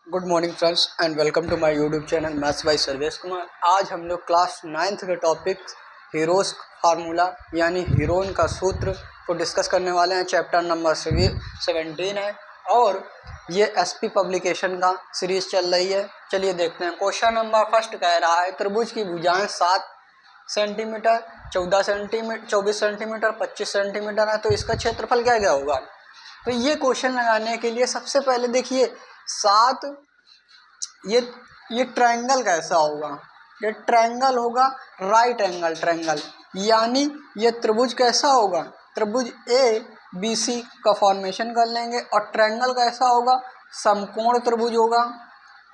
Good morning friends and welcome to my YouTube channel maths by Sarvesh Kumar. आज हम लोग class 9th के topic Heron's formula यानी Heron का सूत्र को डिस्कस करने वाले हैं। चैप्टर नंबर 17 है और ये एसपी पब्लिकेशन का सीरीज चल रही है। चलिए देखते हैं। क्वेश्चन नंबर फर्स्ट कह रहा है त्रिभुज की भुजाएं 7 सेंटीमीटर, 14 सेंटीमीटर, 24 सेंटीमीटर, 25 सेंटीमीटर है, तो इसका क्षेत्रफल क्या क्या होगा। तो ये क्वेश्चन लगाने के लिए सबसे पहले देखिए 7 ये ट्रायंगल कैसा होगा। ये ट्रायंगल होगा राइट एंगल ट्रायंगल, यानी ये त्रिभुज कैसा होगा, त्रिभुज ए बी सी का फॉर्मेशन कर लेंगे। और ट्रायंगल कैसा होगा, समकोण त्रिभुज होगा।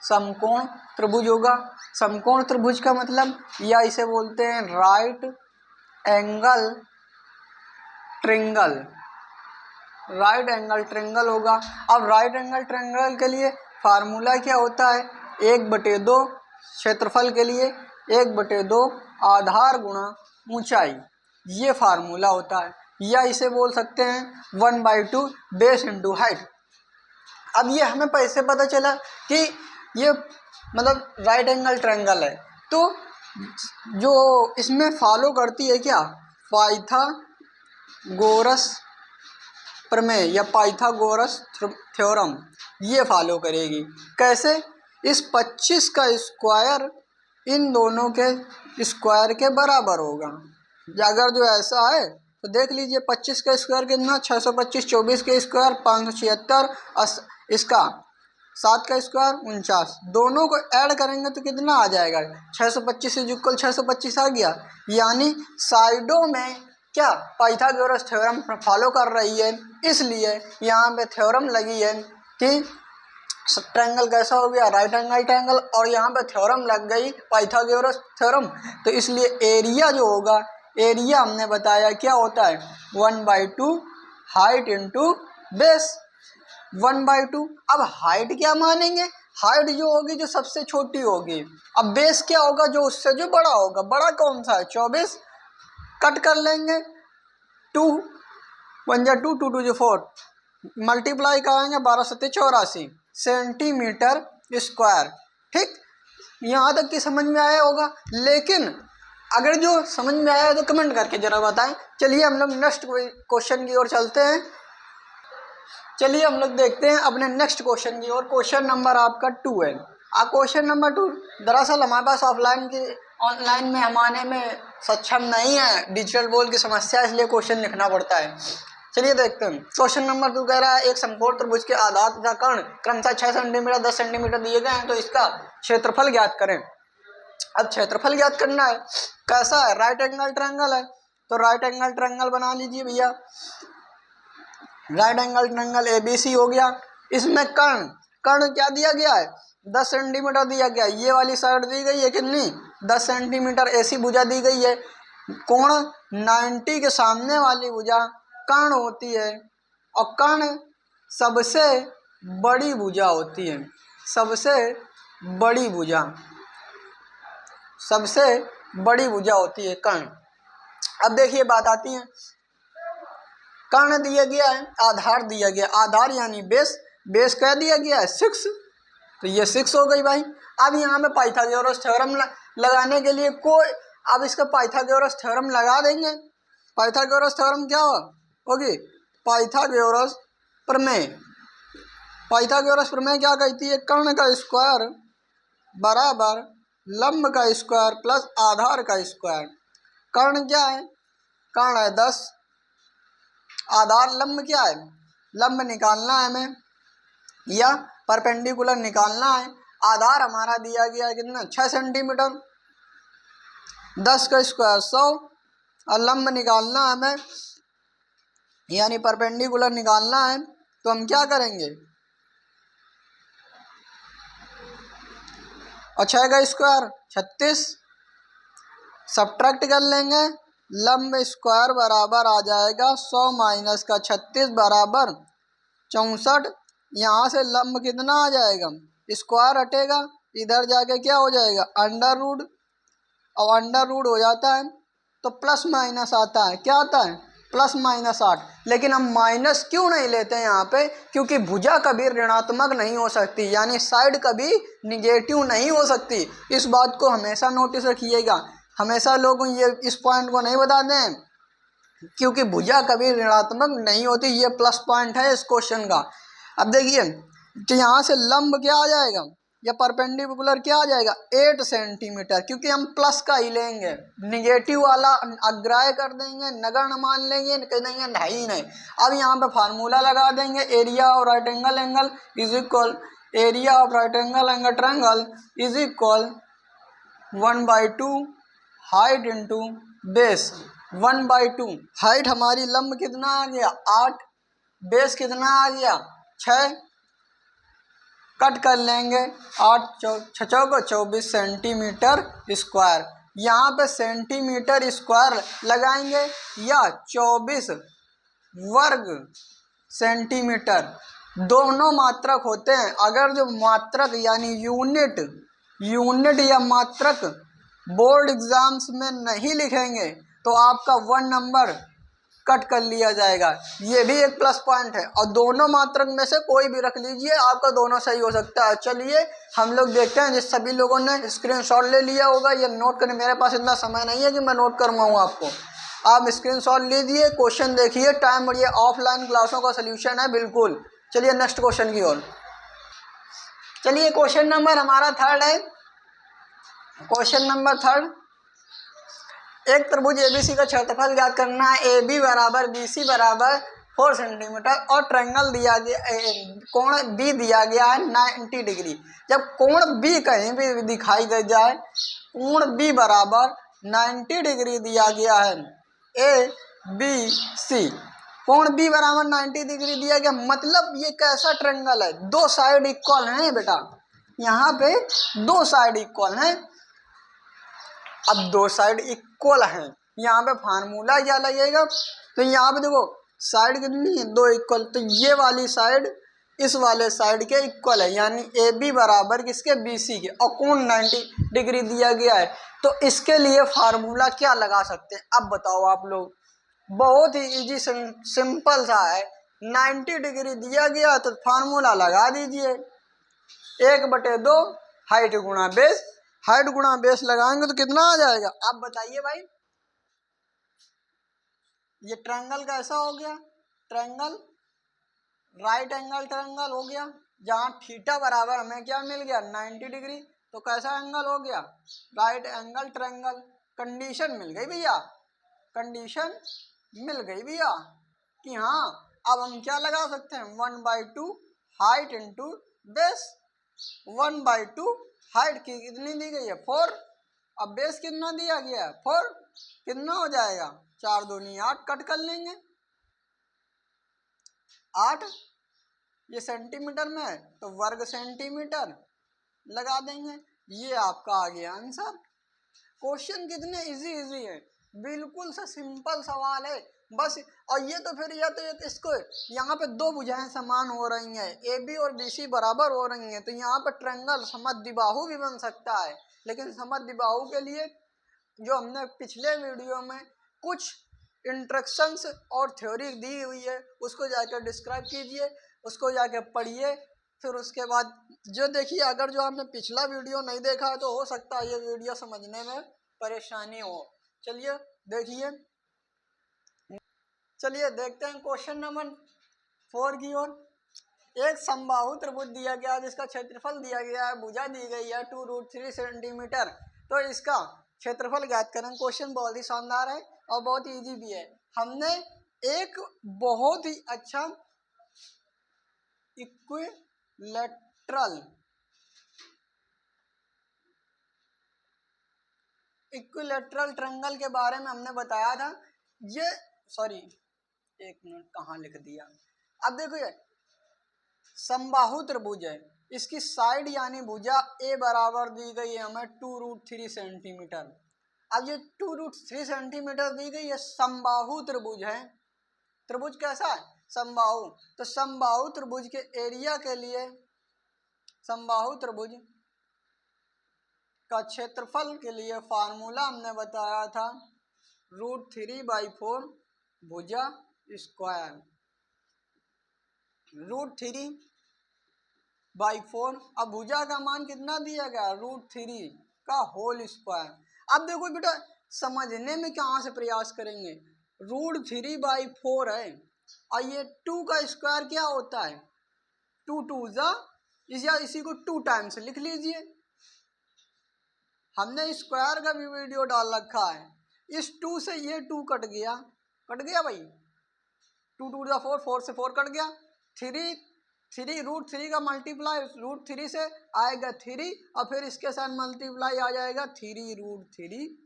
समकोण त्रिभुज होगा। समकोण त्रिभुज का मतलब या इसे बोलते हैं right angle triangle. Right angle triangle होगा। अब राइट एंगल ट्रायंगल के लिए फार्मूला क्या होता है, 1/2 क्षेत्रफल के लिए 1/2 आधार गुणा ऊंचाई, ये फार्मूला होता है। या इसे बोल सकते हैं 1/2 बेस इंटू हाइट। अब ये हमें कैसे पता चला कि ये मतलब राइट एंगल ट्रायंगल है, तो जो इसमें फॉलो करती है क्या, पाइथागोरस प्रमेय या पाइथागोरस थ्योरम, ये फॉलो करेगी। कैसे, इस 25 का स्क्वायर इन दोनों के स्क्वायर के बराबर होगा। अगर जो ऐसा है तो देख लीजिए 25 का स्क्वायर कितना 625, 24 के स्क्वायर 576, इसका 7 का स्क्वायर 49, दोनों को ऐड करेंगे तो कितना आ जाएगा 625 इज इक्वल 625 आ गया। यानी साइडों में क्या पाइथागोरस थ्योरम फॉलो कर रही है, इसलिए यहाँ पे थ्योरम लगी है कि ट्रायंगल कैसा हो गया राइट एंगल ट्रायंगल, और यहाँ पे थ्योरम लग गई पाइथागोरस थ्योरम। तो इसलिए एरिया जो होगा, एरिया हमने बताया क्या होता है 1/2 हाइट इंटू बेस 1/2। अब हाइट क्या मानेंगे, हाइट जो होगी जो सबसे छोटी होगी। अब बेस क्या होगा, जो उससे जो बड़ा होगा। बड़ा कौन सा है 24, कट कर लेंगे 2 1 जा 2 2 2 जो 4, मल्टीप्लाई करेंगे 12 7 84 सेंटीमीटर स्क्वायर। ठीक, यहाँ तक की समझ में आया होगा। लेकिन अगर जो समझ में आया तो कमेंट करके जरा बताएं। चलिए हम लोग नेक्स्ट क्वेश्चन की ओर चलते हैं। चलिए हम लोग देखते हैं अपने नेक्स्ट क्वेश्चन की ओर। क्वेश्चन नंबर आपका 2 है। क्वेश्चन नंबर 2 दरअसल हमारे पास ऑनलाइन में हमारे में सक्षम नहीं है, डिजिटल बोर्ड की समस्या, इसलिए क्वेश्चन लिखना पड़ता है। चलिए देखते हैं। क्वेश्चन नंबर 2 कह रहा है एक समकोण त्रिभुज के आधार तथा कर्ण क्रमशः 6 सेंटीमीटर 10 सेंटीमीटर दिए गए हैं, तो इसका क्षेत्रफल ज्ञात करें। अब क्षेत्रफल ज्ञात करना है। कैसा है, राइट एंगल ट्रायंगल है, तो राइट एंगल ट्रायंगल बना लीजिए भैया। राइट एंगल ट्रायंगल ABC हो गया। इसमें कर्ण कर्ण क्या दिया गया है 10 सेंटीमीटर दिया गया है। ये वाली साइड दी गई है कितनी 10 सेंटीमीटर AC भुजा दी गई है। कोण 90 के सामने वाली भुजा कर्ण होती है, और कर्ण सबसे बड़ी भुजा होती है। सबसे बड़ी भुजा, सबसे बड़ी भुजा होती है कर्ण। अब देखिए बात आती है, कर्ण दिया गया है, आधार दिया गया, आधार यानी बेस, बेस कह दिया गया है 6, तो ये 6 हो गई भाई। अब यहाँ पे पाइथागोरस थ्योरम लगाने के लिए अब इसका पाइथागोरस थ्योरम लगा देंगे। पाइथागोरस थ्योरम क्या होगी, पाइथागोरस प्रमेय। पाइथागोरस प्रमेय क्या कहती है, कर्ण का स्क्वायर बराबर लंब का स्क्वायर प्लस आधार का स्क्वायर। कर्ण क्या है, कर्ण है 10, आधार लंब क्या है, लंब निकालना है हमें या परपेंडिकुलर निकालना है। आधार हमारा दिया गया है कितना 6 सेंटीमीटर, 10 का स्क्वायर 100, और लंब निकालना है हमें यानी परपेंडिकुलर निकालना है। तो हम क्या करेंगे, और 6 का स्क्वायर 36, सब्ट्रैक्ट कर लेंगे, लंब स्क्वायर बराबर आ जाएगा 100 माइनस का 36 बराबर 64। यहाँ से लंब कितना आ जाएगा, स्क्वायर हटेगा, इधर जाके क्या हो जाएगा अंडर रूट, और अंडर रूट हो जाता है तो प्लस माइनस आता है, क्या आता है प्लस माइनस 8, लेकिन हम माइनस क्यों नहीं लेते हैं यहाँ पे, क्योंकि भुजा कभी ऋणात्मक नहीं हो सकती, यानी साइड कभी निगेटिव नहीं हो सकती। इस बात को हमेशा नोटिस रखिएगा, हमेशा लोग ये इस पॉइंट को नहीं बताते हैं, क्योंकि भुजा कभी ऋणात्मक नहीं होती। ये प्लस पॉइंट है इस क्वेश्चन का। अब देखिए, तो यहाँ से लंब क्या आ जाएगा या परपेंडिकुलर क्या आ जाएगा, 8 सेंटीमीटर, क्योंकि हम प्लस का ही लेंगे, निगेटिव वाला अग्राह्य कर देंगे, नगण्य मान लेंगे, कह देंगे नहीं नहीं। अब यहाँ पे फार्मूला लगा देंगे, area of right angle is equal area of right angle triangle is equal 1/2 height into base. 1/2 height हमारी लंब कितना आ गया 8, बेस कितना आ गया 6, कट कर लेंगे 8 चौको 24 सेंटीमीटर स्क्वायर। यहाँ पे सेंटीमीटर स्क्वायर लगाएंगे या 24 वर्ग सेंटीमीटर, दोनों मात्रक होते हैं। अगर जो मात्रक यानी यूनिट या मात्रक बोर्ड एग्जाम्स में नहीं लिखेंगे तो आपका 1 नंबर कट कर लिया जाएगा। ये भी एक प्लस पॉइंट है। और दोनों मात्रक में से कोई भी रख लीजिए, आपका दोनों सही हो सकता है। चलिए हम लोग देखते हैं, जिस सभी लोगों ने स्क्रीनशॉट ले लिया होगा, ये नोट करने, मेरे पास इतना समय नहीं है कि मैं नोट करवाऊँ आपको। आप स्क्रीनशॉट लीजिए, क्वेश्चन देखिए, टाइम बढ़िए, ऑफलाइन क्लासों का सोल्यूशन है बिल्कुल। चलिए नेक्स्ट क्वेश्चन की ओर। चलिए क्वेश्चन नंबर हमारा 3 है। क्वेश्चन नंबर 3, एक त्रिभुज एबीसी का क्षेत्रफल ज्ञात करना है। ए बी बराबर बी सी बराबर 4 सेंटीमीटर और ट्रायंगल दिया गया, कोण बी दिया गया है 90 डिग्री। जब कोण बी कहीं भी दिखाई दे जाए, कोण बी बराबर 90 डिग्री दिया गया है, ए बी सी, कोण बी बराबर 90 डिग्री दिया गया, मतलब ये कैसा ट्रायंगल है, दो साइड इक्वल हैं बेटा, यहाँ पे दो साइड इक्वल हैं। अब दो साइड इक्वल हैं, यहाँ पे फार्मूला क्या लगेगा, तो यहाँ पे देखो साइड कितनी है, दो इक्वल, तो ये वाली साइड इस वाले साइड के इक्वल है, यानी ए बी बराबर किसके, बी सी के, और कोण 90 डिग्री दिया गया है। तो इसके लिए फार्मूला क्या लगा सकते हैं, अब बताओ आप लोग। बहुत ही इजी सिंपल सा है, 90 डिग्री दिया गया तो फार्मूला लगा दीजिए, 1/2 हाइट गुणा बेस। हाइट गुणा बेस लगाएंगे तो कितना आ जाएगा, आप बताइए भाई। ये ट्रायंगल कैसा हो गया, ट्रायंगल राइट एंगल ट्रायंगल हो गया, जहाँ थीटा बराबर हमें क्या मिल गया 90 डिग्री, तो कैसा एंगल हो गया, राइट एंगल ट्रायंगल। कंडीशन मिल गई भैया, कंडीशन मिल गई भैया कि हाँ, अब हम क्या लगा सकते हैं, 1/2 हाइट इंटू बेस। 1/2 हाइट की कितनी दी गई है 4, अब बेस कितना दिया गया है 4, कितना हो जाएगा 4 दूनी 8, कट कर लेंगे 8, ये सेंटीमीटर में है तो वर्ग सेंटीमीटर लगा देंगे। ये आपका आ गया आंसर। क्वेश्चन कितने इजी इजी है, बिल्कुल सा सिंपल सवाल है बस। और ये तो फिर इसको यहाँ पे दो भुजाएं समान हो रही हैं, ए बी और बी सी बराबर हो रही हैं, तो यहाँ पे ट्रायंगल समद्विबाहु भी बन सकता है। लेकिन समद्विबाहु के लिए जो हमने पिछले वीडियो में कुछ इंस्ट्रक्शंस और थ्योरी दी हुई है, उसको जाकर डिस्क्राइब कीजिए, उसको जाकर पढ़िए। फिर उसके बाद जो देखिए, अगर जो आपने पिछला वीडियो नहीं देखा है तो हो सकता है ये वीडियो समझने में परेशानी हो। चलिए देखिए, चलिए देखते हैं क्वेश्चन नंबर 4 की ओर। एक समबाहु त्रिभुज दिया गया है जिसका क्षेत्रफल दिया गया है, भुजा दी गई है 2√3 सेंटीमीटर, तो इसका क्षेत्रफल ज्ञात करें। क्वेश्चन बहुत ही शानदार है और बहुत ही इजी भी है। हमने एक बहुत ही अच्छा इक्विलैटरल ट्रायंगल के बारे में हमने बताया था। ये सॉरी, एक मिनट कहाँ लिख दिया। अब देखो, ये समबाहु त्रिभुज है, इसकी साइड यानी भुजा ए बराबर दी गई है हमें 2√3 सेंटीमीटर। अब ये 2√3 सेंटीमीटर दी गई है, समबाहु त्रिभुज है। त्रिभुज कैसा है, समबाहु। तो समबाहु त्रिभुज के एरिया के लिए, समबाहु त्रिभुज का क्षेत्रफल के लिए फार्मूला हमने बताया था √3/4 भुजा स्क्वायर √3/4। अब भुजा का मान कितना दिया गया, √3 का होल स्क्वायर। अब देखो बेटा समझने में कहाँ से प्रयास करेंगे, √3/4 है और ये 2 का स्क्वायर क्या होता है, 2 2 जा, इसी को 2 टाइम्स लिख लीजिए। हमने स्क्वायर का भी वीडियो डाल रखा है। इस 2 से ये 2 कट गया भाई, 2 2 जा 4, 4 से 4 कट गया, 3 √3 का मल्टीप्लाई √3 से आएगा 3 और फिर इसके साथ मल्टीप्लाई आ जाएगा 3√3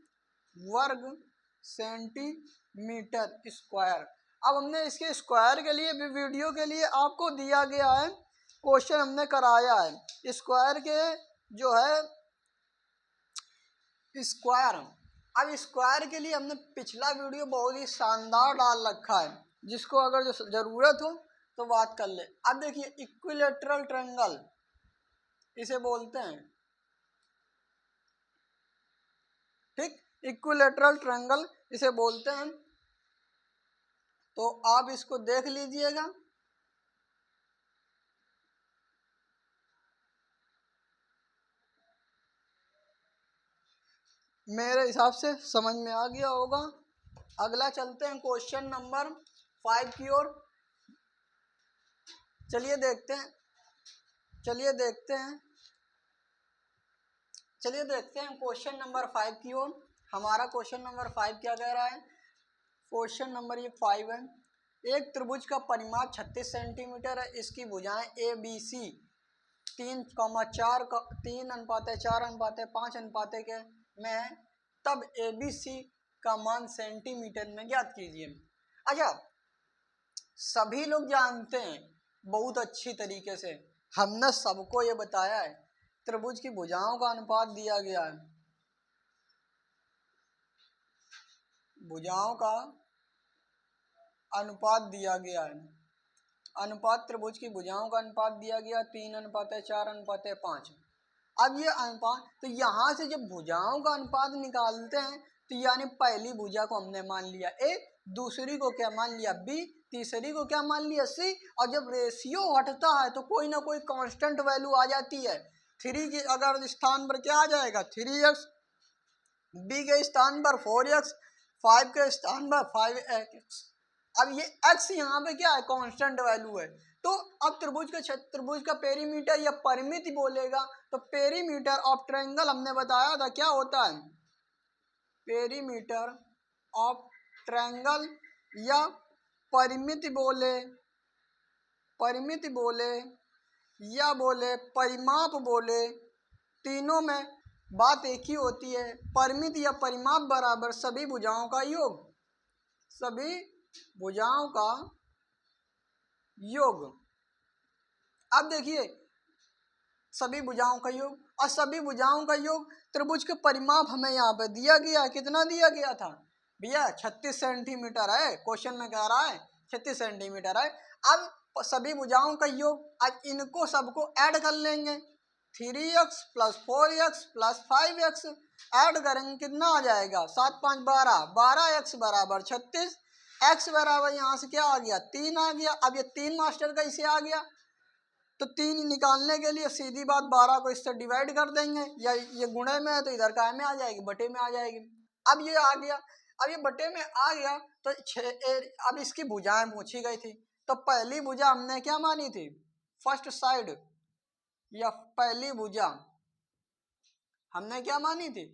वर्ग सेंटीमीटर स्क्वायर। अब हमने इसके स्क्वायर के लिए भी वीडियो के लिए आपको दिया गया है, क्वेश्चन हमने कराया है स्क्वायर के जो है स्क्वायर। अब स्क्वायर के लिए हमने पिछला वीडियो बहुत ही शानदार डाल रखा है, जिसको अगर जो ज़रूरत हो तो बात कर ले। अब देखिए इक्विलेटरल ट्रायंगल इसे बोलते हैं, ठीक, इक्विलेटरल ट्रायंगल इसे बोलते हैं। तो आप इसको देख लीजिएगा। मेरे हिसाब से समझ में आ गया होगा। अगला चलते हैं क्वेश्चन नंबर 5 की ओर। चलिए देखते हैं क्वेश्चन नंबर 5 की ओर। हमारा क्वेश्चन नंबर 5 क्या कह रहा है, क्वेश्चन नंबर ये 5 है। एक त्रिभुज का परिमाप 36 सेंटीमीटर है, इसकी भुजाएं ए बी सी 3,4 के में है, तब ए बी सी का मान सेंटीमीटर में ज्ञात कीजिए। अच्छा, सभी लोग जानते हैं बहुत अच्छी तरीके से, हमने सबको ये बताया है त्रिभुज की भुजाओं का अनुपात दिया गया है, भुजाओं का अनुपात दिया गया है, अनुपात त्रिभुज की भुजाओं का अनुपात दिया गया 3:4:5। अब ये अनुपात, तो यहाँ से जब भुजाओं का अनुपात निकालते हैं तो यानी पहली भुजा को हमने मान लिया ए, दूसरी को क्या मान लिया बी, तीसरी को क्या मान लिया सी, और जब रेशियो हटता है तो कोई ना कोई कांस्टेंट वैल्यू आ जाती है। 3 के अगर स्थान पर क्या आ जाएगा 3x, बी के स्थान पर 4x, 5 के स्थान पर 5x। अब ये x यहाँ पे क्या है, कांस्टेंट वैल्यू है। तो अब त्रिभुज का पेरीमीटर या परिमिति बोलेगा, तो पेरीमीटर ऑफ ट्रायंगल हमने बताया था क्या होता है, पेरीमीटर ऑफ ट्रायंगल या परिमिति बोले या बोले परिमाप बोले, तीनों में बात एक ही होती है। परिमिति या परिमाप बराबर सभी भुजाओं का योग, सभी भुजाओं का योग। अब देखिए सभी भुजाओं का योग, और सभी भुजाओं का योग त्रिभुज के परिमाप हमें यहाँ पे दिया गया है। कितना दिया गया था भैया, 36 सेंटीमीटर है, क्वेश्चन में कह रहा है 36 सेंटीमीटर है। अब सभी भुजाओं का योग, अब इनको सबको ऐड कर लेंगे, 3x + 4x + 5x ऐड करेंगे, कितना आ जाएगा 7 5 12, 12x बराबर 36, x बराबर यहाँ से क्या आ गया 3 आ गया। अब ये 3 मास्टर का इसे आ गया, तो 3 निकालने के लिए सीधी बात 12 को इससे डिवाइड कर देंगे, या ये गुणे में है तो इधर काय में आ जाएगी, बटे में आ जाएगी। अब ये आ गया, अब ये बटे में आ गया तो अब इसकी भुजाएं पूछी गई थी, तो पहली भुजा हमने क्या मानी थी, फर्स्ट साइड या पहली भुजा हमने क्या मानी थी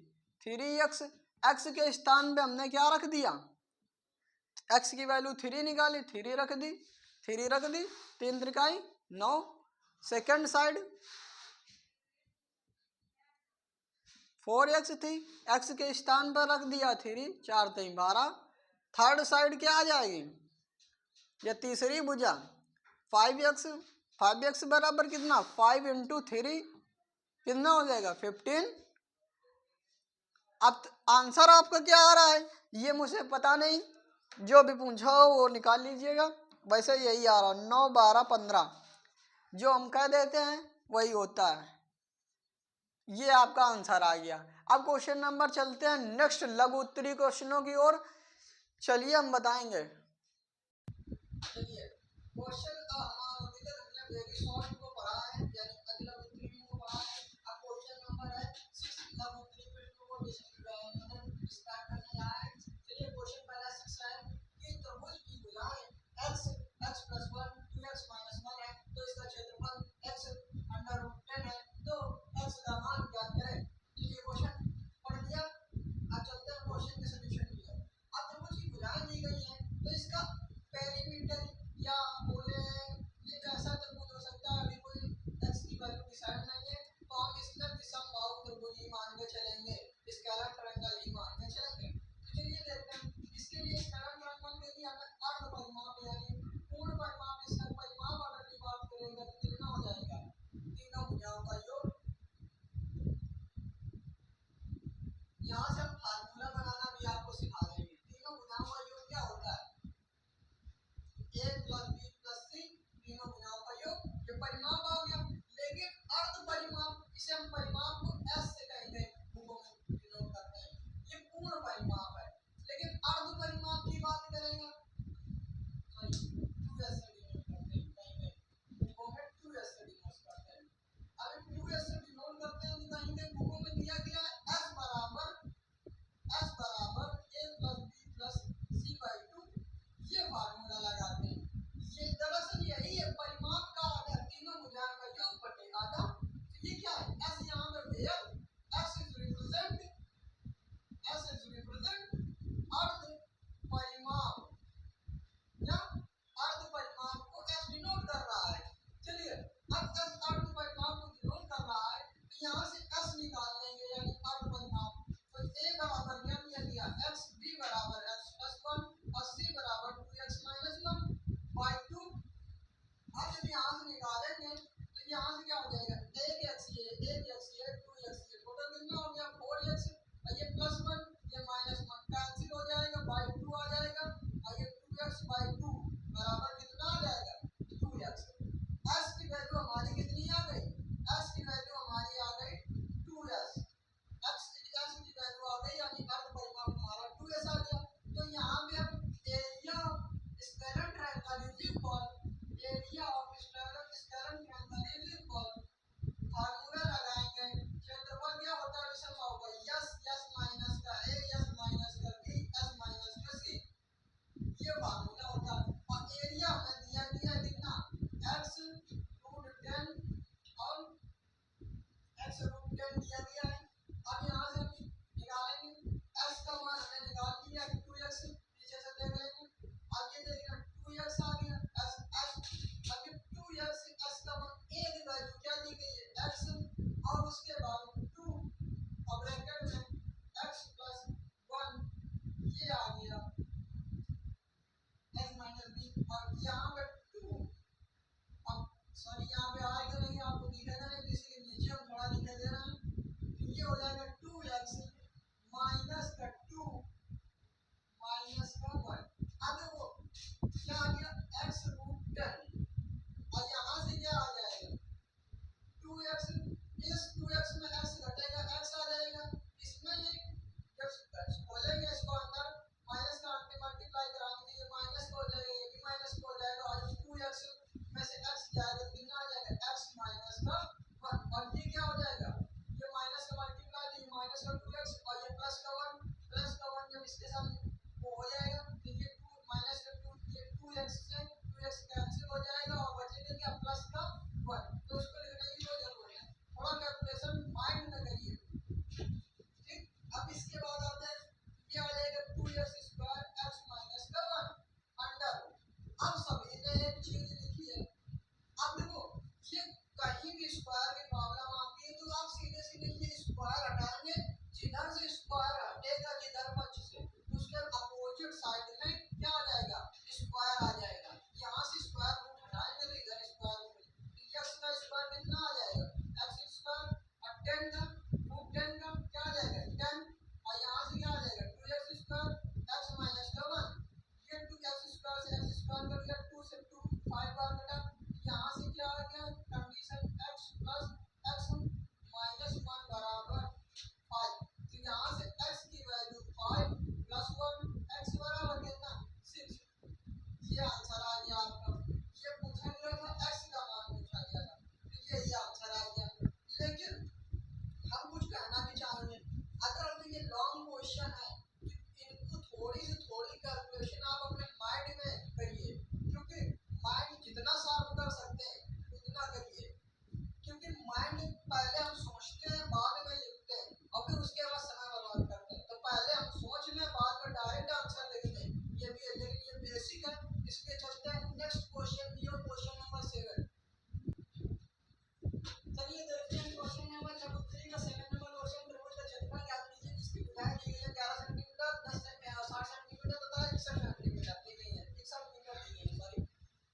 3x, x के स्थान पे हमने क्या रख दिया, x की वैल्यू 3 निकाली, 3 रख दी, 3 त्रिकाई 9। सेकंड साइड 4x थी, x के स्थान पर रख दिया 3, 4 3 12। थर्ड साइड क्या आ जाएगी, या तीसरी भुजा 5x बराबर कितना 5 × 3 कितना हो जाएगा 15। अब आंसर आपका क्या आ रहा है ये मुझे पता नहीं, जो भी पूछा हो वो निकाल लीजिएगा। वैसे यही आ रहा 9 12 15, जो हम कह देते हैं वही होता है, ये आपका आंसर आ गया। अब क्वेश्चन नंबर चलते हैं नेक्स्ट लघु उत्तरी क्वेश्चनों की ओर। चलिए हम बताएंगे चलिए क्वेश्चन का हमारा अभी तक हमने वेरी शॉर्ट को पढ़ा है, यानी अदला उत्तरी को पढ़ा है। अब क्वेश्चन नंबर है 6 लव उत्तरी को मतलब स्टार्ट करने जा रहे हैं। चलिए क्वेश्चन पहला 6 है कि त्रिभुज की भुजाएं x x + 1 2x - 1 है, तो इसका क्षेत्रफल x √10 है, तो x का मान ज्ञात करें। चलिए क्वेश्चन पढ़ लिया, अब चलते हैं क्वेश्चन के सॉल्यूशन की ओर। अब त्रिभुज की भुजाएं दी गई हैं, तो इसका पेरीमीटर या बोले ये कैसा त्रिभुज हो सकता है, अभी कोई x की वैल्यू डिसाइड नहीं है, तो हम इसमें विषमबाहु त्रिभुज ही मान के चलेंगे, स्केलर ट्रायंगल ही मान के चलेंगे। तो चलिए देखते हैं इसके लिए स्केलर ट्रायंगल के लिए हमें अर्ध परिमाप यानी पूर्ण परिमाप, इसका परिमाप अगर की बात करेंगे तो कितना हो जाएगा, तीनों भुजाओं का योग। यहाँ से हम फार्मूला बनाना भी आपको सिखा देंगे। तीनों भुजाओं का योग क्या होता है, a + b + c, तीनों भुजाओं का योग, ये परिमाप आ गया। लेकिन अर्ध परिमाप, इसे हम परिमाप को s से कहेंगे, डिनोट करते हैं, ये पूर्ण परिमाप है। लेकिन अर्ध परिमाप की बात करेंगे, सॉरी 2s से डिनोट करते हैं, कहेंगे बुकों में 2s से डिनोट करते हैं। अगर 2s से डिनोट करते हैं तो कहेंगे बुकों में दिया गया है s बराबर a + b + c/2, ये फार्मूला लगाते हैं। ये दरअसल यही है परिमाप का आधा, तीनों भुजाओं का योग बटे आधा। तो ये क्या है, s यहाँ पे वेयर, s इज रिप्रेजेंट अर्ध परिमाप या अर्ध परिमाप को s डिनोट कर रहा है। चलिए अब s अर्ध परिमाप को डिनोट कर रहा है, तो यहाँ से s निकाल लेंगे यानी अर्ध परिमाप। तो a बराबर क्या दिया गया, x, b बराबर x + 1 और c बराबर 2x - 1/2। अब जब यहाँ से निकालेंगे तो यहाँ से क्या हो जाएगा, एक x ये 2x ये टोटल कितना हो गया 4x, और ये +1 ये -1 कैंसिल हो जाएगा, 2 आ जाएगा, और ये 2x/2 बराबर कितना आ जाएगा 2x। s की वैल्यू हमारी कितनी आ गई, s की वैल्यू हमारी आ गई 2s, x की वैल्यू आ गई यानी अर्ध परिमाप हमारा 2s आ गया। तो यहाँ पे हम area scalar triangle is equal, area of scalar triangle is equal, formula लगाएंगे, क्षेत्रफल क्या होता है विषमबाहु का, s माइनस का a, s माइनस का b, s माइनस का c, ये फार्मूला होता है। और एरिया हमें दिया गया कितना, x √10 और x√10 दिया गया है। अब यहाँ से हम निकालेंगे, s का मान हमने निकाल लिया 2x, नीचे से देख लेंगे, अब ये देखिए 2x आ गया, अब ये 2x, s का मान a की वैल्यू क्या दी गई है x, और उसके बाद 2 और ब्रैकेट में x + 1, ये आ गया x - b, और यहाँ पे 2, अब सॉरी यहाँ पे आएगा नहीं, आपको दिखेगा नहीं, इसलिए नीचे हम थोड़ा लिखे दे रहे हैं, तो ये हो जाएगा 2x - 2 - 1। अब देखो क्या आ गया x√10, और यहाँ से क्या आ जाएगा 2x, इस 2x में x घटेगा, x आ जाएगा, इसमें ये जब खोलेंगे इसको अंदर माइनस का मल्टीप्लाई कराएंगे तो ये माइनस हो जाएगा, ये भी माइनस हो जाएगा, और 2x में से x जाएगा तो कितना आ जाएगा x - 1, और ये क्या हो जाएगा, ये माइनस का मल्टीप्लाई, ये माइनस का 2x और ये प्लस का 1 जब इसके साथ वो हो जाएगा तो ये 2 माइनस का 2, ये 2x से 2x कैंसिल हो जाएगा और बचेगा क्या प्लस का 1। तो उसको लिखने की कोई जरूरत नहीं, थोड़ा कैलकुलेशन माइंड में करिए, ठीक। अब इसके बाद आता है ये आ जाएगा 2x² x माइनस का 1 अंडर। अब सभी ने एक चीज लिखी है, अब देखो ये कहीं भी स्क्वायर की प्रॉब्लम आती है तो आप सीधे सीधे ये स्क्वायर हटाएंगे, जिधर से स्क्वायर हटेगा जिधर पक्ष से उसके अपोजिट साइड में क्या आ जाएगा स्क्वायर आ जाएगा। यहाँ से स्क्वायर रूट हटाएंगे तो इधर स्क्वायर रूट, x का स्क्वायर कितना आ जाएगा x² और 10 का √10 का क्या आ जाएगा 10, और यहाँ से क्या आ जाएगा 2x² x माइनस का 1, ये 2x² से x² कर दिया, 2 से 2 5 बार कटा, यहाँ से क्या आ गया कंडीशन x + x - 1 बराबर 5, तो यहाँ से x की वैल्यू 5 + 1 x बराबर कितना 6, ये आंसर आ गया क्वेश्चन है कि इनको थोड़ी से थोड़ी कैलकुलेशन आप अपने माइंड में करिए, क्योंकि माइंड जितना शार्प कर सकते हैं उतना करिए, क्योंकि माइंड पहले हम सोचते हैं बाद में लिखते हैं और फिर उसके बाद समय बर्बाद करते हैं। तो पहले हम सोच लें बाद में डायरेक्ट आंसर लिख दें, ये भी है, लेकिन ये बेसिक है। इसके चलते हैं नेक्स्ट क्वेश्चन की और क्वेश्चन नंबर 7। चलिए देखते हैं क्वेश्चन नंबर 3 का 7 नंबर क्वेश्चन। त्रिभुज का क्षेत्रफल ज्ञात कीजिए जिसकी भुजाएं दी गई है 11 सेंटीमीटर, 10 और 60 सेंटीमीटर तथा 61 सेंटीमीटर दी गई है, 61 मीटर दी गई है, सॉरी।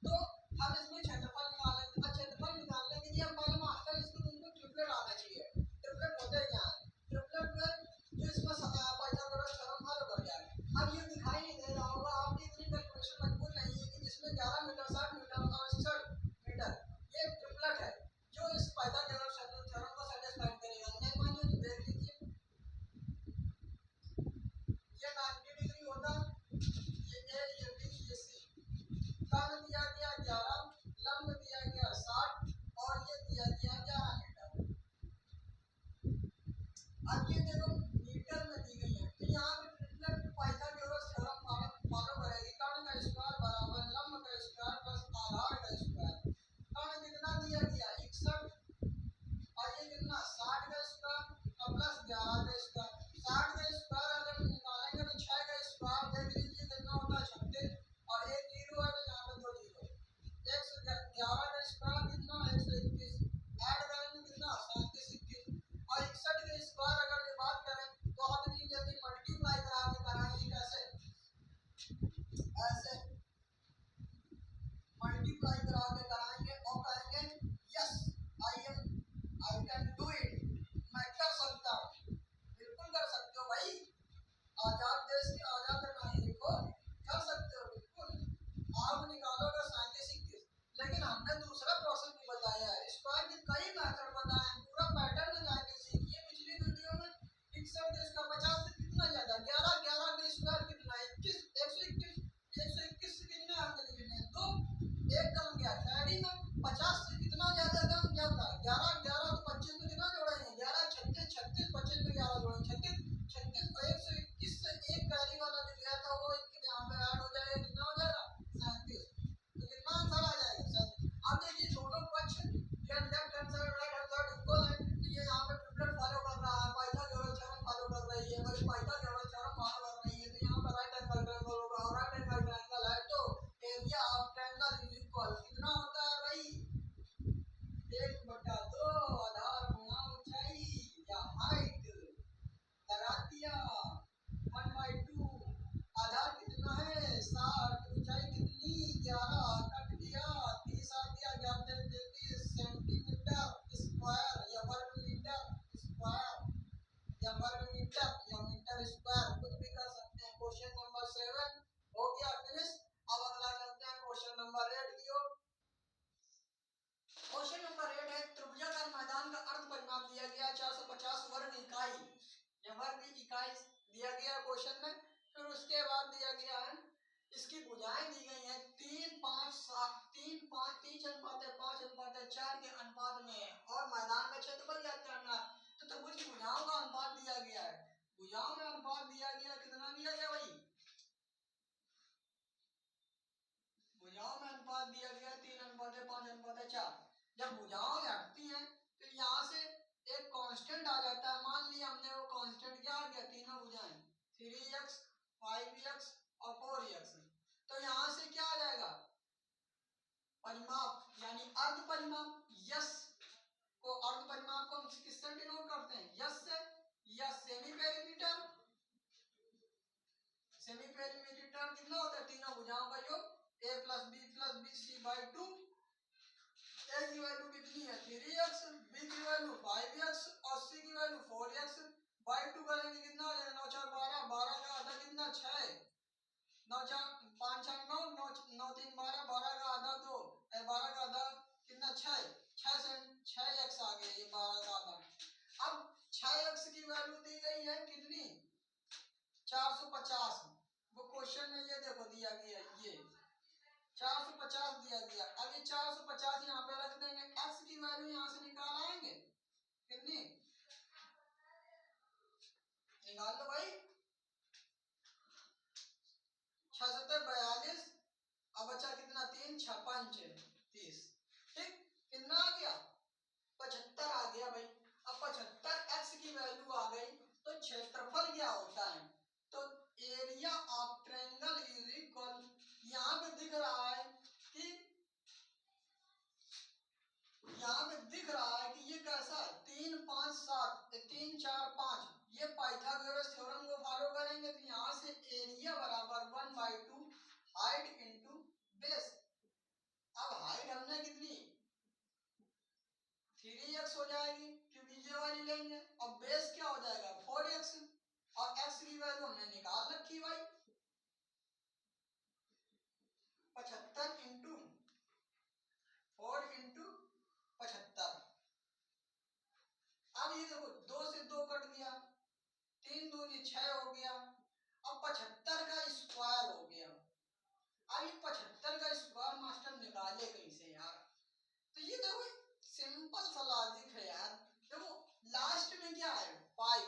तो हम इसमें क्षेत्रफल निकालेंगे। अब क्षेत्रफल निकालने के लिए हम पहले मास्टर इसको तुमको ट्रिपलेट आना चाहिए। ट्रिपलेट होते क्या है? ट्रिपलेट में जो इसमें पाइथागोरस थ्योरम फॉलो कर जाएगा। अब ये दिखाई नहीं दे रहा होगा, आपकी इतनी कैलकुलेशन मजबूत नहीं है कि जिसमें 11 मीटर, 60 मीटर और 61 मीटर, ये ट्रिपलेट है जो इस पाइथागोरस थ्योरम को सेटिस्फाई करेगा। नेक्स्ट मान लीजिए, देख लीजिए, ये 90 डिग्री होता, ये बी, ये सी। कर्ण दिया गया 11, लंब दिया गया 60 और ये दिया गया 11 मीटर। अब ये देखो मीटर में दी गई है, तो यहाँ पे ट्रिपलेट पाइथागोरस थ्योरम फॉलो करेगी। कर्ण का स्क्वायर बराबर लंब का स्क्वायर प्लस आधार का स्क्वायर। कर्ण कितना दिया गया 61 और ये कितना 60 का स्क्वायर और प्लस 11 का स्क्वायर। 60 का स्क्वायर अगर निकालेंगे तो 6 का स्क्वायर देख लीजिए कितना होता है 36 और एक जीरो है तो यहाँ पे 2 जीरो। 111 का स्क्वायर कितना 121, ऐड करेंगे कितना 37 21 और 61 के स्क्वायर अगर ये बात करें तो आप इतनी जल्दी मल्टीप्लाई करा के कराएंगे कैसे? ऐसे मल्टीप्लाई करा के कराएंगे और कहेंगे yes I can do it, मैं कर सकता हूँ। बिल्कुल कर सकते हो भाई, आजाद देश के आजाद नागरिक को कर सकते हो बिल्कुल। आप निकालोगे 37 21, लेकिन हमने दूसरा प्रोसेस भी बताया है, स्क्वायर के कई मेथड बताए हैं, पूरा पैटर्न जाके सीखिए। पिछली वीडियो में 61 के इसका 50 से कितना ज्यादा 11, 11 के स्क्वायर कितना 21, 121, 121 से कितने अंक लिखने हैं 2, एक कम गया खैरी में। 50 से कितना ज्यादा कम ज्यादा 11, 11 तो 25 में कितना जोड़ेंगे 11, 36, 36, 25 में 11 जोड़ेंगे 36, 36 और 121 से एक कैरी वाला जो गया था वो यहाँ पे ऐड हो जाएगा, कितना हो जाएगा 37। तो कितना आंसर आ जाएगा 37। अब देखिए दोनों पक्ष या left hand side right hand side equal है, तो ये यहाँ पे ट्रिपलेट फॉलो कर रहा है, पाइथागोरस थ्योरम फॉलो कर रही है। अगर पाइथागोरस थ्योरम फॉलो कर रही है तो यहाँ पर राइट एंगल ट्रायंगल होगा और राइट एंगल ट्रायंगल है तो area of triangle is equal कितना होता है भाई 1/2 आधार गुणा ऊंचाई या हाइट लगा दिया 1/2। आधार कितना है 60, ऊंचाई कितनी 11, कट दिया 30 आ गया 33 सेंटीमीटर स्क्वायर या वर्ग मीटर स्क्वायर या वर्ग मीटर या मीटर स्क्वायर, कुछ भी कर सकते हैं। क्वेश्चन नंबर 7 हो गया फिनिश। अब अगला चलते हैं क्वेश्चन नंबर 8 की ओर। क्वेश्चन नंबर 8 है त्रिभुजाकार मैदान का अर्ध परिमाप दिया गया 450 वर्ग इकाई या वर्ग इकाई दिया गया क्वेश्चन में। फिर उसके बाद दिया गया है इसकी भुजाएं दी गई हैं 3 5 7 3 5 3:5:4 के अनुपात में और मैदान का क्षेत्रफल ज्ञात करना है। तो त्रिभुज की भुजाओं का अनुपात दिया गया है। भुजाओं में अनुपात दिया गया कितना दिया गया भाई? भुजाओं में अनुपात दिया गया 3:5:4। जब भुजाओं हटती हैं तो यहाँ से एक कांस्टेंट आ जाता है। मान लिया हमने वो कांस्टेंट क्या आ गया तीनों भुजाएं 3x 5x और 4x। तो यहाँ से क्या आ जाएगा परिमाप यानी अर्ध परिमाप। यस को अर्ध परिमाप को हम किससे डिनोट करते हैं यस से या सेमी पेरीमीटर। सेमी पेरीमीटर कितना होता है तीनों भुजाओं का योग a + b + bc/2। a की वैल्यू कितनी है 3x, b की वैल्यू 5x और c की वैल्यू 4x। बाई 2 करेंगे कितना हो जाएगा 9 4 12, 12 का आधा कितना 6, 9 4 5 6 9, 9 3 12, 12 का आधा 2, 12 का आधा कितना 6, 6 से 6x आ गया ये 12 का आधा। अब 6x की वैल्यू दी गई है कितनी 450। वो क्वेश्चन में ये देखो दिया गया ये 450 दिया गया। अब ये 450 यहाँ पे रख देंगे, x की वैल्यू यहाँ से निकाल आएंगे कितनी निकाल लो भाई दिख रहा है कि यहाँ पे दिख रहा है कि ये कैसा है 3 5 7 3 4 5 ये पाइथागोरस थ्योरम को फॉलो करेंगे तो यहाँ से एरिया बराबर 1/2 हाइट इंटू बेस। अब हाइट हमने कितनी 3x हो जाएगी क्योंकि ये वाली लेंगे और बेस क्या हो जाएगा 4x और x की वैल्यू हमने निकाल रखी भाई 75 इंटू 4 इंटू 75। अब ये देखो 2 से 2 कट गया 3 दूनी 6 हो गया। अब 75 का स्क्वायर हो गया। अब ये 75 का स्क्वायर मास्टर निकाले कहीं से यार। तो ये देखो सिंपल सा लॉजिक है यार। देखो लास्ट में क्या है 5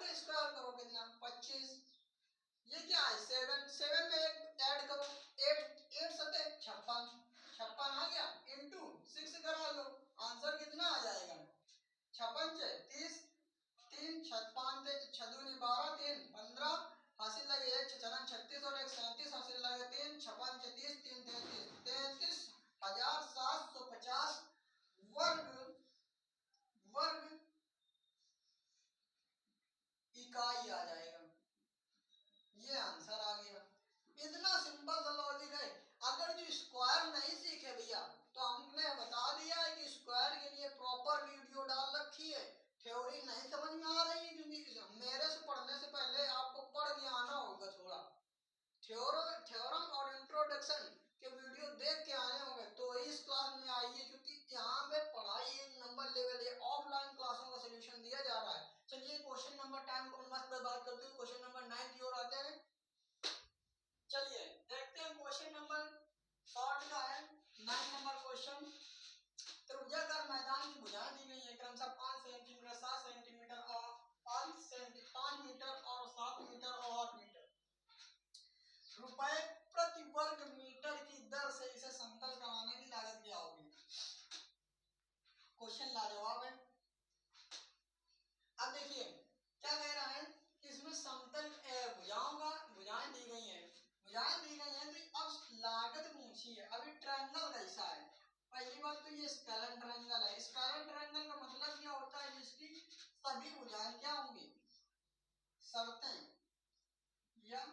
का स्क्वायर करो कितना 25। ये क्या है 7 में ऐड करो 8 सते 56 आ गया इंटू 6 करा लो आंसर कितना आ जाएगा 56 से 30 3 5 6 दूनी 12 3 15 हासिल लगे 1 6 36 और 1 37 हासिल लगे 3 56 30 3 33 33,750 वर्ग इकाई आ जाएगा। ये आंसर आ गया। इतना सिंपल सा लॉजिक है। अगर जो स्क्वायर नहीं सीखे भैया तो हमने बता दिया है कि स्क्वायर के लिए प्रॉपर वीडियो डाल रखी है। थ्योरी नहीं समझ में आ रही है क्योंकि मेरे से पढ़ने से पहले आपको पढ़ के आना होगा थोड़ा थ्योरम और इंट्रोडक्शन के वीडियो देख के आने होंगे तो इस क्लास में आइए क्योंकि यहाँ पे पढ़ाई नंबर लेवल है। ऑफलाइन क्लासों का सोल्यूशन दिया जा रहा है। चलिए क्वेश्चन नंबर टाइम को मस्त बात करते हुए क्वेश्चन नंबर 9 की ओर आते हैं। चलिए देखते हैं क्वेश्चन नंबर शॉर्ट का है 9 नंबर क्वेश्चन। त्रिभुजाकार मैदान की भुजाएं दी गई है क्रमशः 5 सेंटीमीटर 7 सेंटीमीटर और 5 मीटर और 7 मीटर और 8 मीटर रुपए प्रति वर्ग मीटर की दर से इसे समतल कराने की लागत क्या होगी। क्वेश्चन लाजवाब है। अब देखिए क्या कह रहा है कि इसमें समतल भुजाएं दी गई हैं तो अब लागत पूछी है। अभी ट्रायंगल कैसा है। पहली बात तो ये स्केलर ट्रायंगल है। स्केलर ट्रायंगल का मतलब क्या होता है जिसकी सभी भुजाएं क्या होंगी शर्तें या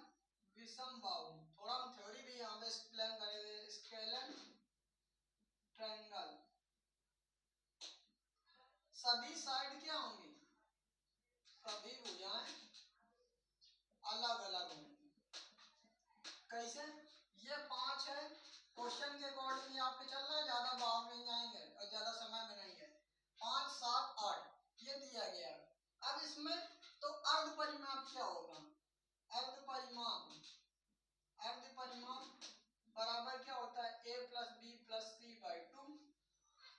विषम बाहु। थोड़ा हम थ्योरी भी यहाँ पे एक्सप्लेन करेंगे। स्केलर ट्रायंगल सभी साइड क्या होंगी सभी भुजाएं अलग अलग होंगी। कैसे ये 5 है क्वेश्चन के अकॉर्डिंग आपके चलना है ज्यादा बाहर नहीं जाएंगे और ज्यादा समय में नहीं है। 5 7 8 ये दिया गया। अब इसमें तो अर्ध परिमाप क्या होगा अर्ध परिमाप बराबर क्या होता है a + b + c/2।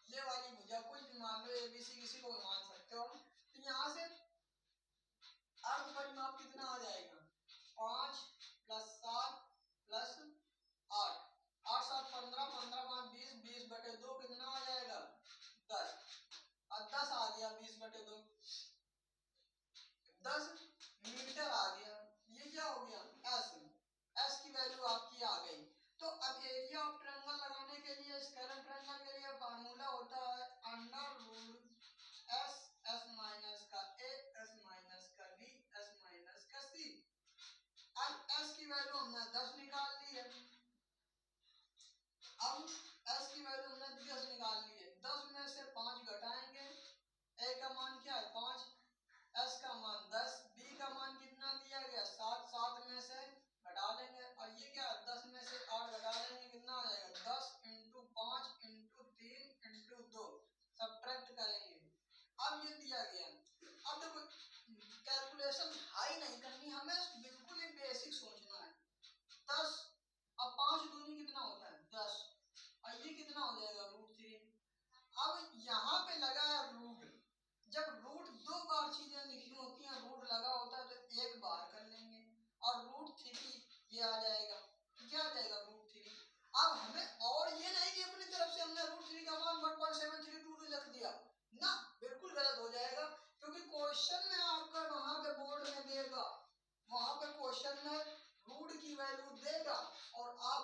ये वाली भुजा कोई भी मान लो ABC किसी को मान सकते हो। तो यहाँ से अर्ध परिमाप कितना आ जाएगा 5 + 7 + 8 8 7 15 15 5 20 20/2 कितना आ जाएगा 10 और 10 आ गया 20/2 10 मीटर आ गया। ये क्या हो गया एस की वैल्यू आपकी आ गई। तो अब एरिया ऑफ ट्रायंगल लगाने के लिए स्केलर ट्रायंगल के लिए फार्मूला होता है √s s माइनस का a s माइनस का b s माइनस का c। अब s की वैल्यू हमने 10 निकाल ली है। अब s की वैल्यू हमने 10 निकाल ली है। 10 में से 5 घटाएंगे a का मान क्या है 5 s का मान 10 b का मान कितना दिया गया 7 7 में से घटा लेंगे और ये क्या 10 में से 8 घटा लेंगे कितना आ जाएगा 10 × 5 × 3 × 2 सब्ट्रैक्ट करेंगे। अब ये दिया गया। अब देखो कैलकुलेशन हाई नहीं करनी हमें बिल्कुल ही बेसिक सोचना है। 10 अब 5 दूनी कितना होता है 10 और ये कितना हो जाएगा √3। अब यहाँ पे लगा है रूट। जब रूट 2 बार चीजें लिखी होती हैं रूट लगा होता है तो एक बार कर लेंगे और √3 ये आ जाएगा। क्या आ जाएगा √3। अब हमें और ये नहीं कि अपनी तरफ से हमने √3 का मान 1.732 लिख दिया ना बिल्कुल गलत हो जाएगा क्योंकि क्वेश्चन में आपका वहां पे बोर्ड में देगा वहां पे क्वेश्चन में रूट की वैल्यू देगा और आप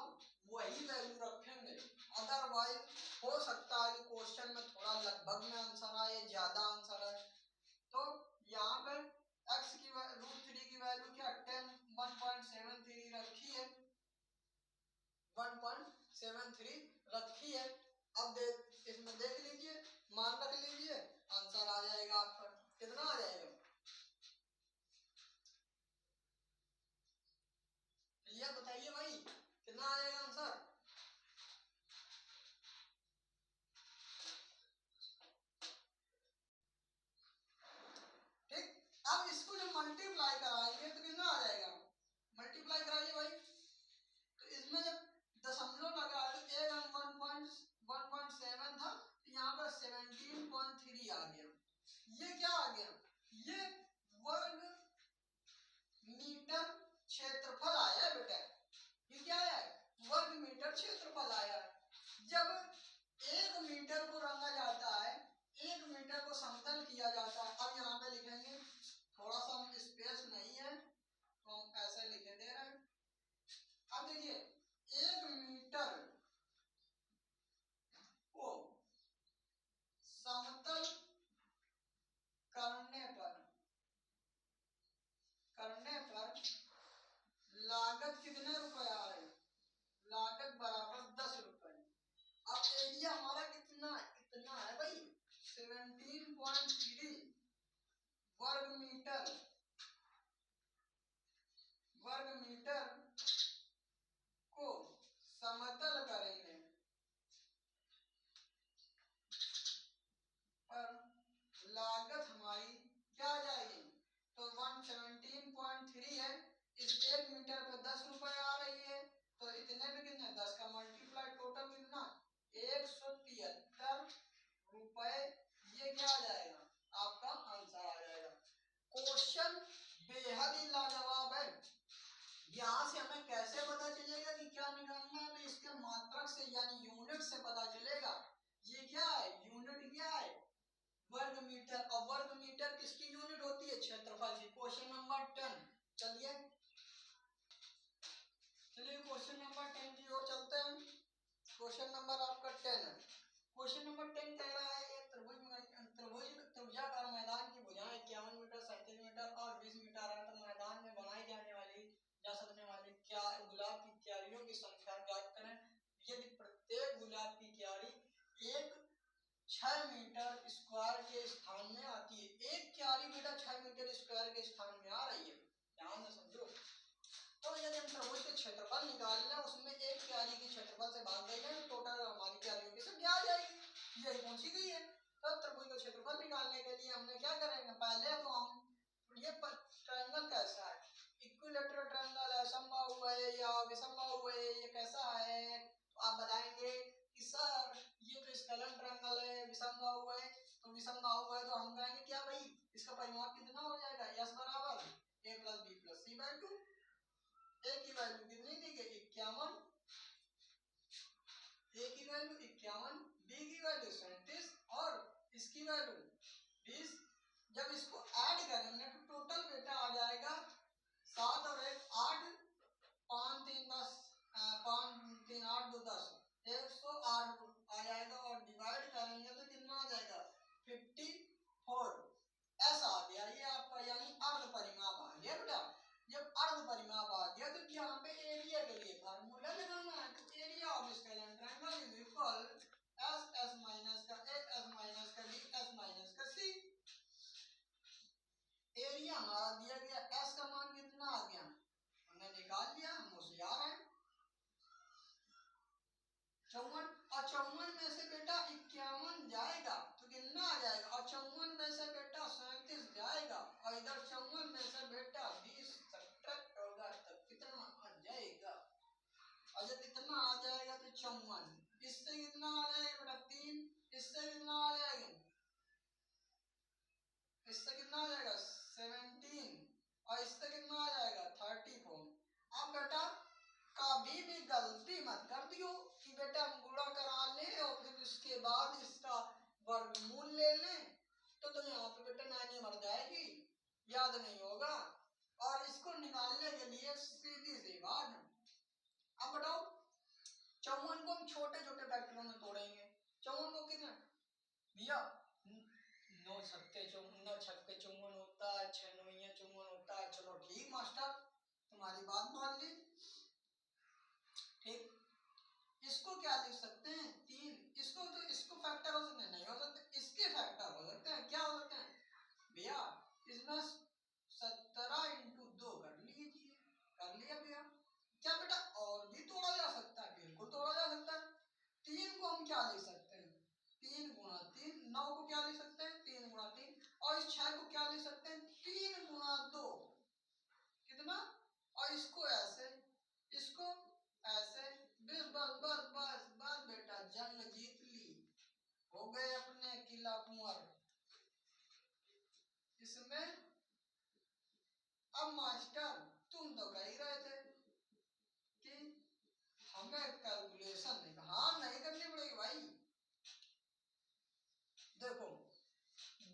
मल्टीप्लाई कराएंगे तो कितना आ जाएगा, मल्टीप्लाई कराइए भाई, तो इसमें जब दशमलव लगा तो एक अंक 1.7 था, तो यहाँ पर 17.3 आ गया। ये क्या आ गया, ये वर्ग मीटर क्षेत्रफल आया है बेटा, ये क्या है, वर्ग मीटर क्षेत्रफल आया है। जब 1 मीटर को रंगा जाता है, 1 मीटर को समतल किया जाता है, अब यहाँ पे लिखेंगे, थोड़ा सा हम स्पेस नहीं है तो हम ऐसे लिखे दे रहे हैं। अब देखिए 1 मीटर को समतल करने पर लागत कितने रुपए आ रहे हैं, लागत बराबर 10 रुपए। अब एरिया हमारा कितना, इतना है भाई 17.3 वर्ग मीटर को समतल करेंगे पर लागत हमारी क्या आ जाएगी, तो 117.3 है, इस 1 मीटर पे 10 रुपए आ रही है, तो इतने पे कितने, 10 का मल्टीप्लाई, टोटल कितना 173 रुपए। ये क्या आ जाएगा, आपका आंसर आ जाएगा। क्वेश्चन बेहद ही लाजवाब है। यहाँ से हमें कैसे पता चलेगा कि क्या निकालना है, तो इसके मात्रक से यानी यूनिट से पता चलेगा। ये क्या है, यूनिट क्या है, वर्ग मीटर। और वर्ग मीटर किसकी यूनिट होती है, क्षेत्रफल की। क्वेश्चन नंबर 10, चलिए क्वेश्चन नंबर 10 की ओर चलते हैं। क्वेश्चन नंबर आपका 10 है। क्वेश्चन नंबर 10 कह रहा है त्रिभुजाकार मैदान की भुजाएं 51 मीटर, 37 मीटर और 20 मीटर है, तो मैदान में बनाई जाने वाली जा सकने वाली क्या गुलाब की क्यारियों की संख्या ज्ञात करें। यदि प्रत्येक गुलाब की क्यारी एक 6 मीटर स्क्वायर के स्थान में आती है, एक क्यारी बेटा 6 मीटर स्क्वायर के स्थान में आ रही है, ध्यान से समझो। तो यदि हम त्रिभुज के क्षेत्रफल निकालना है, उसमें एक क्यारी की क्षेत्रफल से भाग देंगे तो टोटल हमारी क्यारियों की संख्या आ जाएगी, यही पूछी गई है। तो त्रिभुज का क्षेत्रफल निकालने के लिए हमने क्या करेंगे, पहले तो हम ये ट्रायंगल कैसा है, इक्विलैटरल ट्रायंगल है, समबाहु है या विषमबाहु है, ये कैसा है, तो आप बताएंगे कि सर ये तो स्केलर ट्रायंगल है, विषमबाहु है, तो विषमबाहु है तो हम कहेंगे क्या भाई, इसका परिमाप कितना हो जाएगा, s बराबर a plus B plus C by 2। A की वैल्यू कितनी दी गई, 51, ए की वैल्यू 51, बी की वैल्यू 37 और इसकी वैल्यू 20। जब इसको ऐड करेंगे तो टोटल बेटा आ जाएगा 7 और 1 8, 5 3 10, 5 3 8 2 10, 108 आ जाएगा, और डिवाइड करेंगे तो कितना आ जाएगा 54। ऐसा आ गया ये आपका, यानी अर्ध परिमाप आ गया बेटा। जब अर्ध परिमाप आ गया तो यहाँ पे एरिया के लिए फार्मूला लगाना है, तो area of scalar triangle is equal S S minus का ए एस माइनस का बी एस माइनस का सी। एरिया हमारा दिया गया, एस का मान कितना आ गया हमने निकाल लिया, हम होशियार हैं। 54, और 54 में से बेटा 51 जाएगा तो कितना आ जाएगा, और 54 में से बेटा 37 जाएगा, और इधर 54 में से बेटा 20 सब्ट्रैक्ट होगा तो कितना आ जाएगा, और जब इतना आ जाएगा तो 54, इससे कितना आ जाएगा बेटा 3, इससे कितना आ जाएगा, इससे कितना आ जाएगा 17, और इससे कितना आ जाएगा 34। अब बेटा कभी भी गलती मत कर दियो कि बेटा हम गुणा करा ले और फिर इसके बाद इसका वर्गमूल ले लें, तो यहाँ पे बेटा नानी मर जाएगी, याद नहीं होगा। और इसको निकालने के लिए सीधी सी बात, अब बताओ 54 को हम छोटे छोटे फैक्टरों में तोड़ेंगे। 54 को कितना भैया 9 छक्के 54 होता है, 6 9 54 होता है। चलो ठीक मास्टर, तुम्हारी बात मान ली, ठीक। इसको क्या लिख सकते हैं 3, इसको तो इसको फैक्टर हो सकते हैं, नहीं हो सकते, इसके फैक्टर हो सकते हैं, क्या हो सकते हैं भैया, इसमें 17 इंटू 2 कर लीजिए, कर लिया भैया। क्या बेटा और भी तोड़ा जा सकता है, बिल्कुल तोड़ा जा सकता है। 3 को हम क्या लिख सकते हैं 3 गुणा 3, 9 को क्या लिख सकते हैं 3 गुणा 3, और इस 6 को क्या लिख सकते हैं 3 गुणा 2, कितना, और इसको ऐसे, इसको ऐसे, बस बस बस बस बस बेटा जंग जीत ली, हो गए अपने किला कुंवर। इसमें अब मास्टर तुम तो कह ही रहे थे कि हमें कैलकुलेशन नहीं, हाँ नहीं करनी पड़ेगी भाई। देखो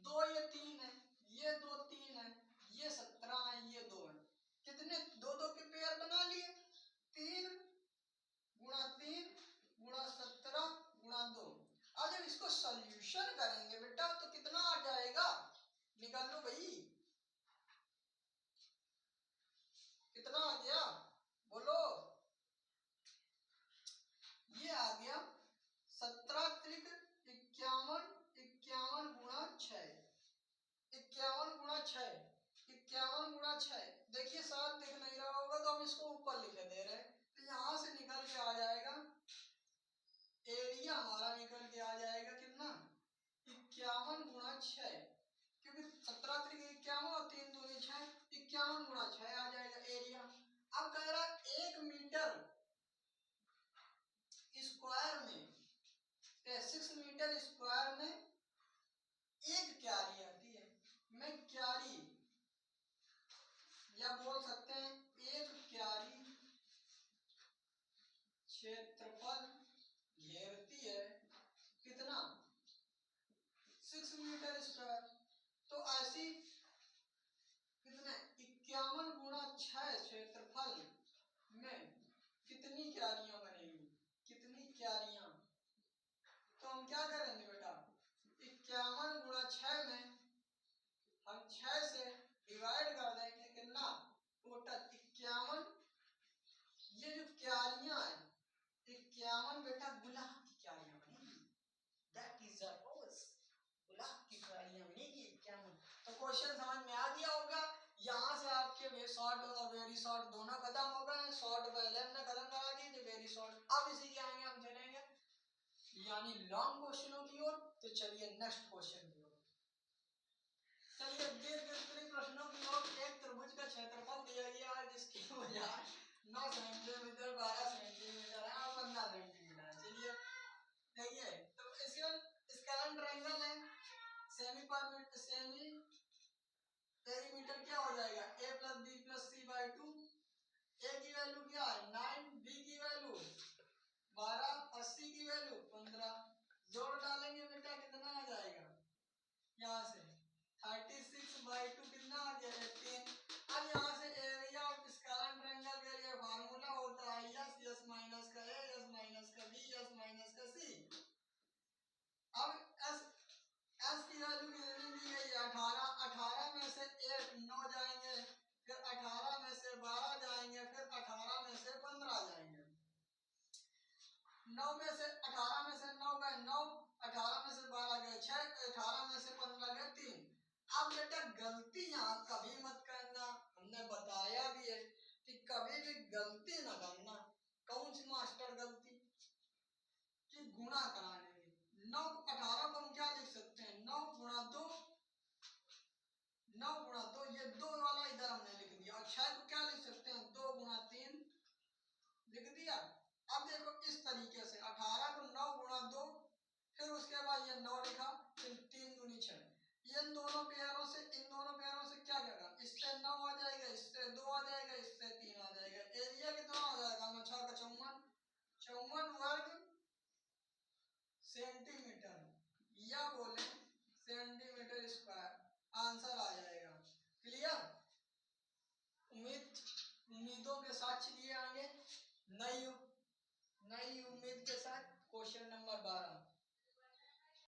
2 ये 3 है, ये 2 3 है, ये 17 है, ये 2 है, कितने 2 2 के पेयर बना लिए, 3 गुणा 3 गुणा 17 गुणा 2। अब जब इसको सॉल्यूशन करेंगे बेटा तो कितना आ जाएगा, निकाल लो भाई, कितना आ गया बोलो। ये आ गया 17 त्रिक 51, 51 गुणा 6, 51 गुणा 6, 51 गुणा 6। देखिए साथ दिख नहीं रहा होगा तो हम इसको ऊपर लिख दे रहे हैं, तो यहां से निकल के आ जाएगा एरिया, हमारा निकल के आ जाएगा कितना, 51 गुणा 6, क्योंकि 17 त्रिक 51 और 3 दूनी 6, 51 गुणा 6 आ जाएगा एरिया। अब कह रहा 1 मीटर स्क्वायर में, 6 मीटर स्क्वायर में एक क्यारी आती है। मैं क्यारी या बोल सकते हैं एक क्यारी क्षेत्रफल घेरती है कितना, 6 मीटर स्क्वायर। तो ऐसी कितने 51 गुणा 6 क्षेत्रफल में कितनी क्यारियां बनेगी, कितनी क्यारियां, तो हम क्या करेंगे बेटा 51 गुणा 6 में हम 6 से डिवाइड कर देंगे कितना, टोटल 51, ये जो क्यारियां हैं 51 बेटा गुलाब की क्यारियां बनेगी, दैट इज द रोज, गुलाब की क्यारियां बनेगी 51। तो क्वेश्चन समझ में आ गया होगा। यहाँ से आपके वे शॉर्ट और वेरी शॉर्ट दोनों खत्म हो गए, शॉर्ट पहले हमने खत्म करा दिए थे, वेरी शॉर्ट अब इसी के आएंगे हम चलेंगे यानी लॉन्ग क्वेश्चनों की ओर। तो चलिए नेक्स्ट क्वेश्चन की ओर चलिए, दीर्घ प्रश्नों की ओर। एक त्रिभुज का क्षेत्रफल दिया गया है जिसकी भुजाएं 9 सेंटीमीटर 12 सेंटीमीटर है और 15 सेंटीमीटर है। चलिए देखिए, तो स्केलन ट्रायंगल है, सेमी पेरीमीटर क्या हो जाएगा, a plus B plus C by 2। A की वैल्यू क्या है 9, बी की वैल्यू 12 और सी की वैल्यू 15। जोड़ डालेंगे बेटा कितना आ जाएगा, यहाँ से 36 बाई 2 कितना आ गया 18। अब यहाँ से एरिया ऑफ स्केलन ट्रायंगल के लिए फार्मूला होता है यस माइनस का ए, यस माइनस का बी, यस माइनस का सी। अब एस की वैल्यू कितनी दी गई है 18, 18 में से 8 9 जाएंगे, फिर 18 में से 12 जाएंगे, फिर 18 में से 15 जाएंगे, 9 में से 18 में से 9 गए 9, 18 में से 12 गए 6, 18 में से 15 गए 3। अब बेटा गलती यहाँ कभी मत करना, हमने बताया भी है कि कभी भी गलती ना करना। कौन सी मास्टर गलती, कि गुणा कराने में 9 18 को हम क्या लिख सकते हैं 9 गुणा 2, 9 गुणा 2, ये 2 वाला इधर हमने लिख दिया, और 6 को क्या लिख सकते हैं 2 गुणा 3 लिख दिया। अब देखो इस तरीके से 18 को 9 गुणा 2, फिर उसके बाद ये 9 लिखा, फिर 3 दूनी 6। इन दोनों पेयरों से क्या करेगा, इससे 9 आ जाएगा, इससे 2 आ जाएगा, इससे 3 आ जाएगा। एरिया कितना आ जाएगा 9 का 54 वर्ग सेंटीमीटर, या बोले सेंटीमीटर स्क्वायर आंसर आ जाएगा। क्लियर, उम्मीदों के साथ चलिए आगे नई उम्मीद के साथ क्वेश्चन नंबर 12।